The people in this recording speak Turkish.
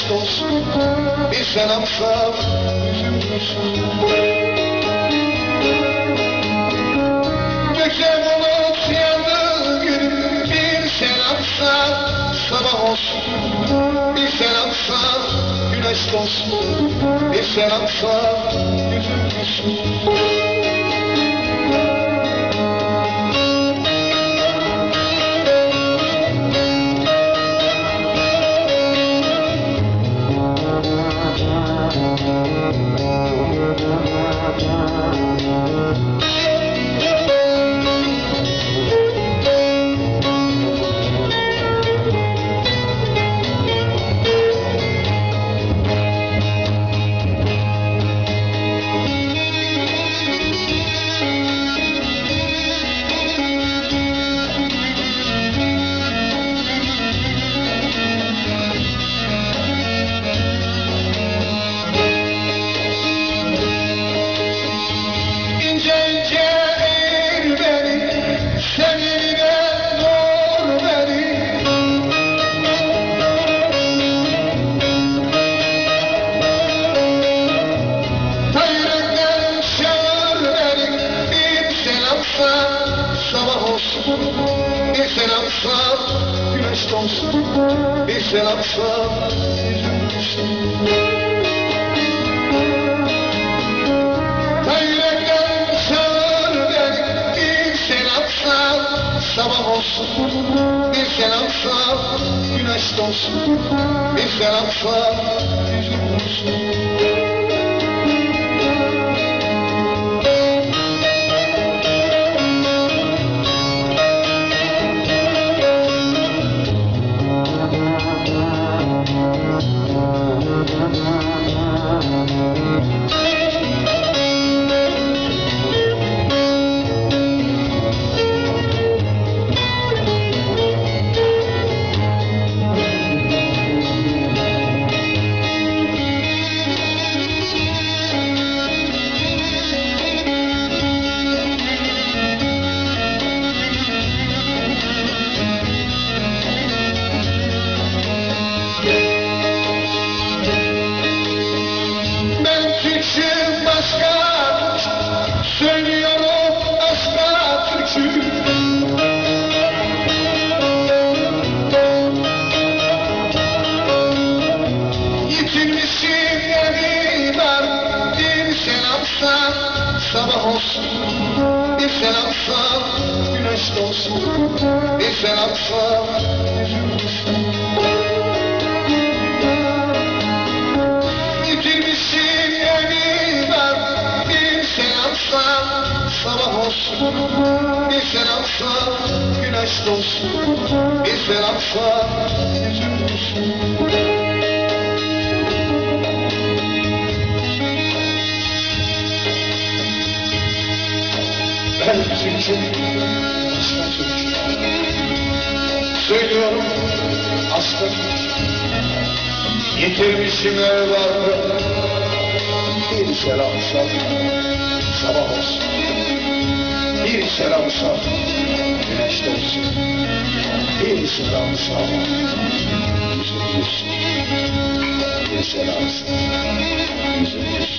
güneş doğsun, bir selam sal, yüzüm gülsün. Gece bulut yandığı gün bir selam sal, sabah olsun, bir selam sal, güneş doğsun, bir selam sal, yüzüm gülsün. Sabah olsun, bir selam sal, güneş doğsun, bir selam sal, yüzüm gülsün. Ta yürekten çağır beni, bir selam sal, sabah olsun, bir selam sal, güneş doğsun, bir selam sal, yüzüm gülsün. Söylüyorum aşka türkü. Yitirmişim yeri var, bir selam sal, sabah olsun, bir selam sal, güneş doğsun, bir selam sal, yüzüm gülsün. Yitirmişim yeri var, bir selam sal, sabah olsun, bir selam sal, güneş doğsun, bir selam sal, yüzüm gülsün. Ben Türk'üm, aşka Türk. Söylüyorum aşka Türk. Yitirmişim evladı, bir selam sal, sabah olsun, bir selam sal, güneş doğsun, bir selam sal, yüzüm gülsün, bir selam sal, yüzüm gülsün.